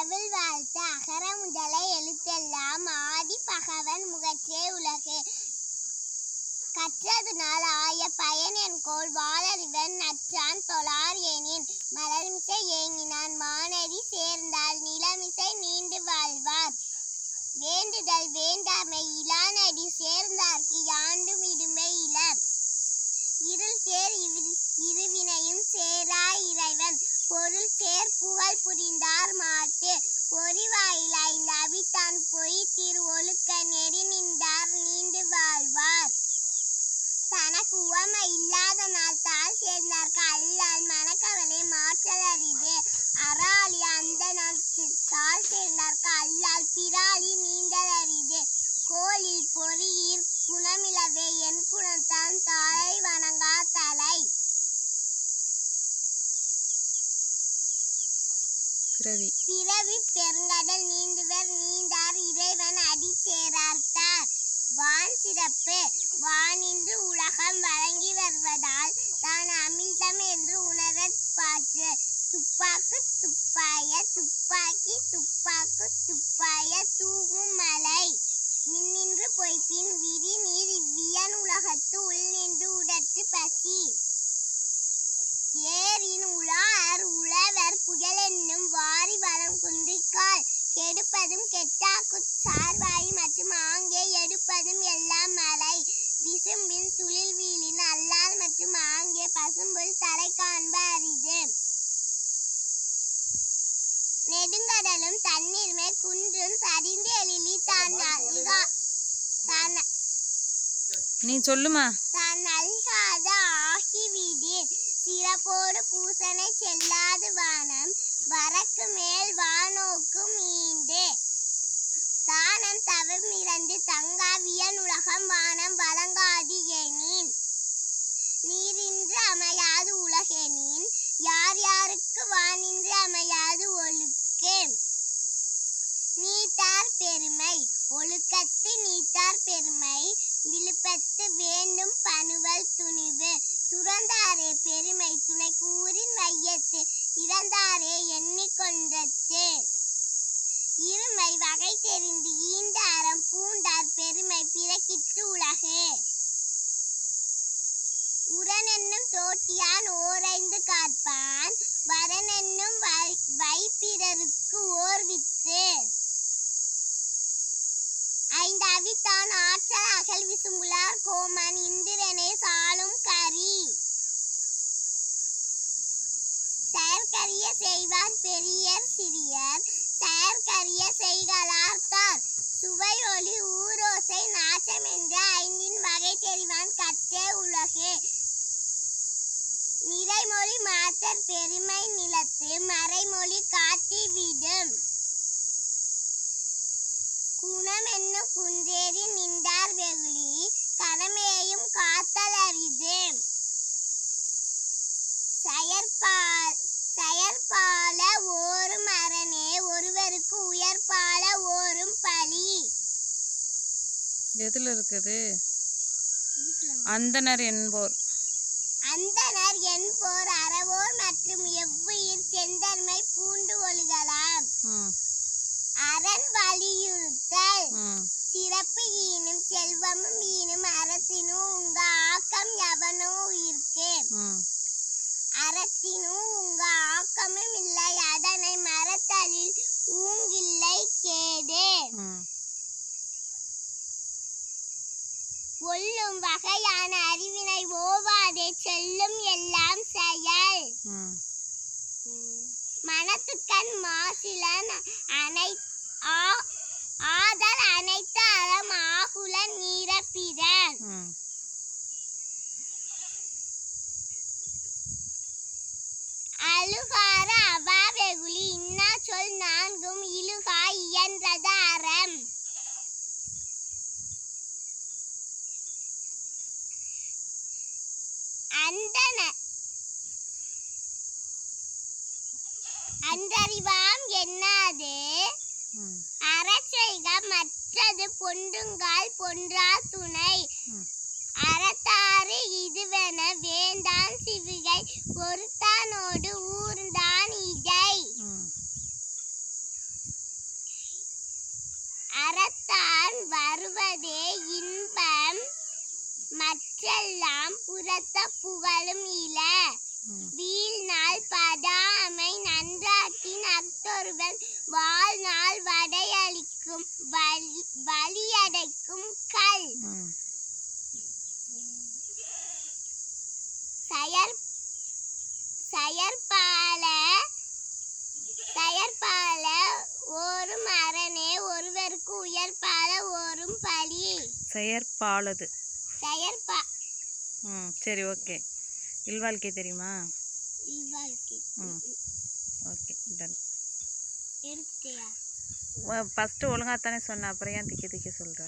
கடவுள் வாழ்த்து. அகர முதல எழுத்தெல்லாம் ஆதி பகவன் முகற்றே உலகு. கற்றதுனால் ஆய பயன் என்கோள் வாளறிவன் நற்றான் தொழார் எனின். மலர்மிசை ஏங்கினான் மானடி சேர்ந்தால் நிலமிசை நீண்டு வாழ்வார். வேண்டுதல் வேண்டாமை இலானடி சேர்ந்தார்க்கு யாண்டும் இடுமை இலர். இருள் சேர் இருவினையும் சேரா இறைவன். பொருள் சேர் புகழ் புரிந்தார் மாட்டு. பொறிவாயில் ஐந்து அவித்தான் பொய் திரு ஒழுக்க நெறி நின்றார் நீண்டு வாழ்வார். தனக்கு உவமை இல்லாத நாள் தாழ் சேர்ந்தார்க்கு அல்லால் மனக்கவலை மாற்றல் அரிது. அராளி அந்த நாள் தாழ் சேர்ந்தார்க்கு அல்லால் பிராளி நீண்டல் அரிது. கோளில் பொறியீர் குணமிலவே என் குணத்தான் தாளை வணங்கா தலை. பிறவி பெருங்கடல் நீந்துவர் நீந்தார் இறைவன் அடி சேரார்த்தார். வான் சிறப்பு. வானின்று உலகம் வழங்கி வருவதால் தான் அமிழ்தம் என்று உணரற் பாற்று. துப்பாக்கு துப்பாய துப்பாக்கி துப்பாக்கு துப்பாய தூவும் மலை. மின்னின்று பொய்ப்பின் விரி நீர் இவ்வியன் உலகத்து உள் நின்று உடற்று பசி. ஏரின் உலார் உழவர் புகழென்னும் வாரி வளம் குன்றிக்கால். கெடுப்பதும் கெட்டாக்குச் சார்வாய் மற்றும் ஆங்கே எடுப்பதும் எல்லாம் மலை. விசும்பின் துளில் வீழின் அல்லால் மற்றும் ஆங்கே பசும்புல் தலை காண்ப அரிது. நெடுங்கடலும் தண்ணீர்மே குன்றும் சரிந்து எழிலி தான் நீ சொல்லுமா. தான் நல்காத ஆகிவிடீர். சிறப்போடு பூசனை செல்லாது வானம் வரக்கு மேல் வானோக்கு மீண்டு. தானம் தவம் இரண்டு தங்கா வியன் உலகம் வானம் வழங்காது எனின். நீரின்று அமையாது உலகெனின் யார் யாருக்கு வானின்று அமையாது ஒழுக்கு. நீத்தார் பெருமை. ஒழுக்கத்து நீத்தார் பெருமை. விழுப்பத்து வேண்டும் பணுவல் துணிவு. துறந்தாரே பெருமை துணை கூறின் வையத்து. இறந்தாரே எண்ணிக்கொண்டத்து. இருமை வகை தெரிந்து ஈண்ட அறம் பூண்டார் பெருமை பிறக்கிற்று உலகு. உரனென்னும் தோட்டியான் ஓரைந்து காப்பான். வரனென்னும் வைப்பிறருக்கு ஓர் வித்து. ஐந்து அவித்தான் ஆற்றல் அகல் விசும்புலார் கோமன். இந்திரனே சாலும் கரி. செயற்கரிய செய்வார் பெரியர் சிறியர். செயற்கரிய செய்களார்த்தார். சுவை ஒளி ஊரோசை நாச்சம் என்ற ஐந்தின் வகை தெரிவான் கற்றே உலகு. நிறைமொழி மாத்தர் பெருமை நிலத்து. மறைமொழி காட்டி விடும். குணம் என்னும் குன்றேறி நின்றார் வெகுளி. கடமையையும் காத்தல் அரிது. செயற்பால ஓரும் அரணே ஒருவருக்கு உயர்பால ஓரும் பழி. எதுல இருக்குது? அந்தனர் என்போர். அந்தனர் என்போர் அறவோர் மற்றும் எவ்வுயிர் செந்தன்மை பூண்டு ஒழுகலாம். அரண் வலியுறுத்தல். சிறப்பு ஈனும் செல்வமும் ஈனும் அரசினும் உங்க ஆக்கம் எவனோ உயிர்க்கு. அறத்தினும் உங்க ஆக்கமும் இல்லை அதனை மறத்தலில் ஊங்கில்லை கேடு. ஒல்லும் வகையான அறிவினை ஓவாதே செல்லும் எல்லாம் செயல். மனத்துக்கண் மாசிலன் ஆதல் அனைத்து அறம் ஆகுல நீரப்பிறன். அழுகார அவா வெகுளி. இன்னா சொல் நான்கும் இழுகா இயன்றது அறம். அன்றறிவாம் என்னாது அறச்செய்க மற்றது பொன்றுங்கால் பொன்றா துணை. அறத்தாறு இதுவென வேண்டான் சிவிகை பொறுத்தானோடு ஊர்ந்தான் இடை. பூச்செல்லாம் புறத்த புகழும் இல ம். வீழ்நாள் பதாமை நன்றாக்கின் அக்தொருவன் வாழ்நாள் வடையளிக்கும் வலியடைக்கும் கல் ம். செயற்பால ஓரும் அரணே ஒருவருக்கு உயர்பால ஓரும் பழி செயற்பாலது. செயற்பா ம் சரி ஓகே. இல்வாழ்க்கை தெரியுமா? இல்வாழ்க்கை ம் ஓகே டன். எடுத்தியா? ஃபஸ்ட்டு ஒழுங்காக தானே சொன்னேன், அப்புறம் ஏன் திக்க திக்க சொல்கிற?